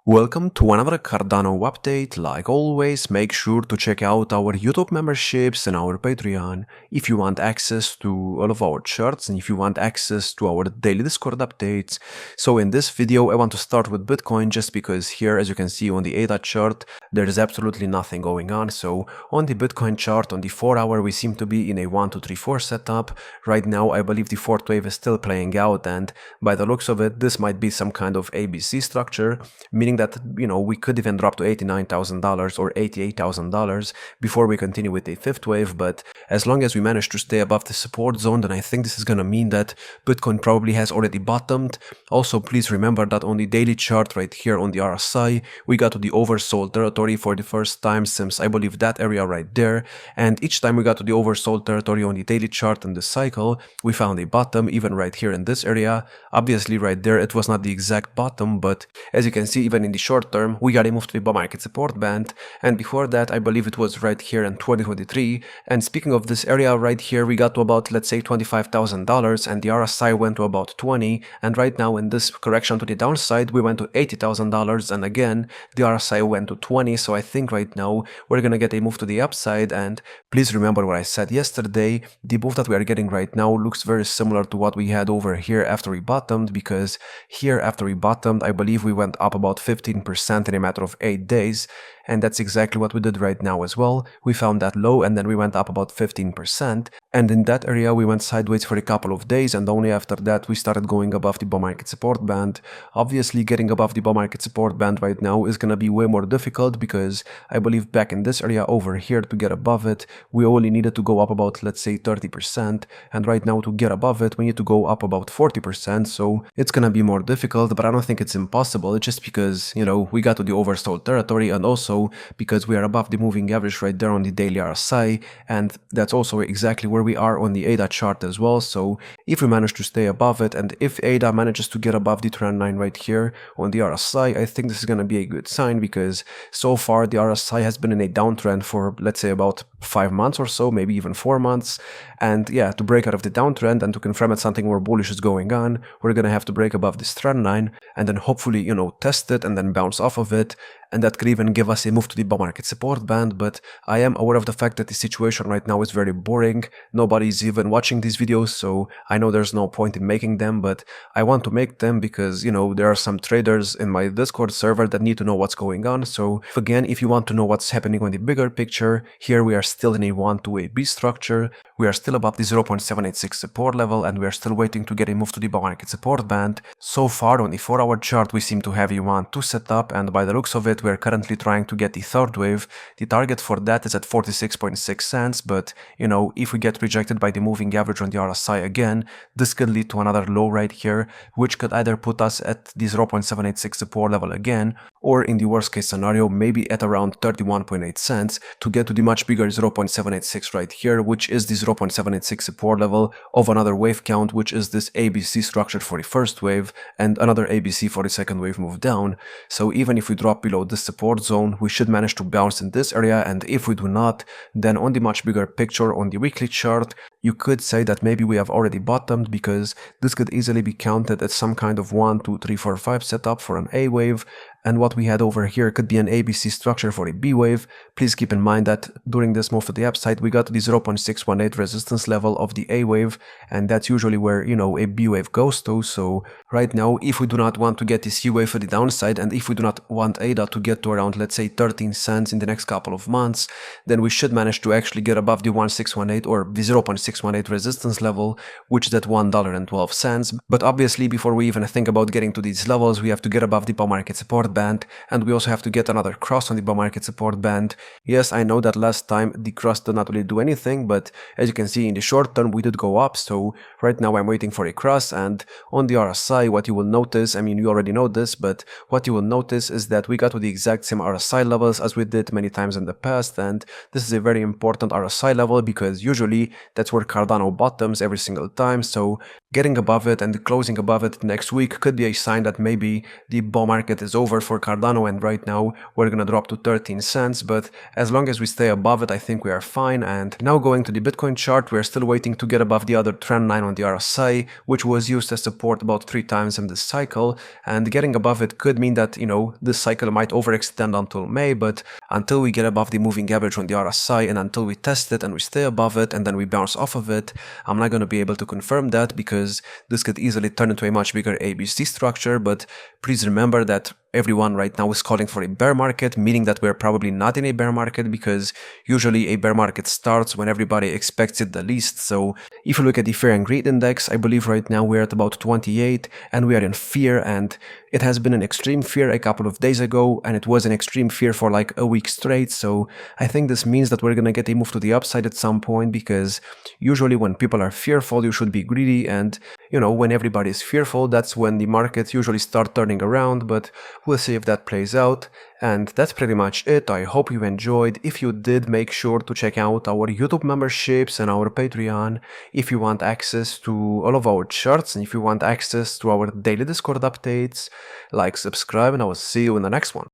Welcome to another Cardano update. Like always, make sure to check out our YouTube memberships and our Patreon if you want access to all of our charts and if you want access to our daily Discord updates. So in this video, I want to start with Bitcoin just because here, as you can see on the ADA chart, there is absolutely nothing going on. So on the Bitcoin chart, on the 4-hour, we seem to be in a 1, 2, 3, 4 setup. Right now, I believe the fourth wave is still playing out, and by the looks of it, this might be some kind of ABC structure, meaning that, we could even drop to $89,000 or $88,000 before we continue with a fifth wave. But as long as we manage to stay above the support zone, then I think this is going to mean that Bitcoin probably has already bottomed. Also, please remember that on the daily chart right here on the RSI, we got to the oversold territory for the first time since, I believe, that area right there. And each time we got to the oversold territory on the daily chart in this cycle, we found a bottom, even right here in this area. Obviously right there, it was not the exact bottom, but as you can see, even in the short term, we got a move to the bull market support band, and before that, I believe it was right here in 2023. And speaking of this area right here, we got to about, let's say, $25,000, and the RSI went to about 20, and right now in this correction to the downside, we went to $80,000, and again, the RSI went to 20, so I think right now, we're gonna get a move to the upside. And please remember what I said yesterday, the move that we are getting right now looks very similar to what we had over here after we bottomed, because here after we bottomed, I believe we went up about 15% in a matter of 8 days, and that's exactly what we did right now as well. We found that low and then we went up about 15%, and in that area we went sideways for a couple of days, and only after that we started going above the bull market support band. Obviously getting above the bull market support band right now is gonna be way more difficult, because I believe back in this area over here to get above it, we only needed to go up about, let's say, 30%, and right now to get above it we need to go up about 40%, so it's gonna be more difficult, but I don't think it's impossible, just because, we got to the oversold territory, and also because we are above the moving average right there on the daily RSI, and that's also exactly where we are on the ADA chart as well. So if we manage to stay above it, and if ADA manages to get above the trend line right here on the RSI, I think this is going to be a good sign, because so far the RSI has been in a downtrend for, let's say, about 5 months or so, maybe even 4 months. And yeah, to break out of the downtrend and to confirm that something more bullish is going on, we're going to have to break above this trend line and then hopefully, test it and then bounce off of it. And that could even give us a move to the bull market support band. But I am aware of the fact that the situation right now is very boring. Nobody's even watching these videos, so I know there's no point in making them, but I want to make them because, there are some traders in my Discord server that need to know what's going on. So again, if you want to know what's happening on the bigger picture, here we are still in a 1-2 B structure. We are still above the 0.786 support level, and we are still waiting to get a move to the bull market support band. So far on the 4-hour chart, we seem to have a 1-2 setup, and by the looks of it, we are currently trying to get the third wave. The target for that is at 46.6 cents, but if we get rejected by the moving average on the RSI again, this could lead to another low right here, which could either put us at the 0.786 support level again, or in the worst case scenario, maybe at around 31.8 cents to get to the much bigger 0.786 right here, which is the 0.786 support level of another wave count, which is this ABC structured for the first wave and another ABC for the second wave move down. So even if we drop below this support zone, we should manage to bounce in this area, and if we do not, then on the much bigger picture on the weekly chart, you could say that maybe we have already bottomed, because this could easily be counted as some kind of 1, 2, 3, 4, 5 setup for an A wave, and what we had over here could be an ABC structure for a B wave. Please keep in mind that during this move to the upside, we got to the 0.618 resistance level of the A wave, and that's usually where, a B wave goes to. So right now, if we do not want to get the C wave for the downside, and if we do not want ADA to get to around, let's say, 13 cents in the next couple of months, then we should manage to actually get above the 1.618 or the 0.618 resistance level, which is at $1.12. But obviously, before we even think about getting to these levels, we have to get above the bull market support band, and we also have to get another cross on the bull market support band. Yes, I know that last time the cross did not really do anything, but as you can see in the short term we did go up, so right now I'm waiting for a cross. And on the RSI, what you will notice, you already know this, but what you will notice is that we got to the exact same RSI levels as we did many times in the past, and this is a very important RSI level because usually that's where Cardano bottoms every single time. So getting above it and closing above it next week could be a sign that maybe the bull market is over for Cardano, and right now we're gonna drop to 13 cents, but as long as we stay above it, I think we are fine. And now going to the Bitcoin chart, we're still waiting to get above the other trend line on the RSI, which was used as support about 3 times in this cycle, and getting above it could mean that, this cycle might overextend until May, but until we get above the moving average on the RSI and until we test it and we stay above it and then we bounce off of it, I'm not going to be able to confirm that, because this could easily turn into a much bigger ABC structure. But please remember that everyone right now is calling for a bear market, meaning that we're probably not in a bear market, because usually a bear market starts when everybody expects it the least. So if you look at the Fear and Greed Index, I believe right now we're at about 28 and we are in fear, and it has been an extreme fear a couple of days ago, and it was an extreme fear for like a week straight. So I think this means that we're gonna get a move to the upside at some point, because usually when people are fearful, you should be greedy, and when everybody is fearful, that's when the markets usually start turning around. But we'll see if that plays out. And that's pretty much it. I hope you enjoyed. If you did, make sure to check out our YouTube memberships and our Patreon if you want access to all of our charts, and if you want access to our daily Discord updates. Like, subscribe, and I will see you in the next one.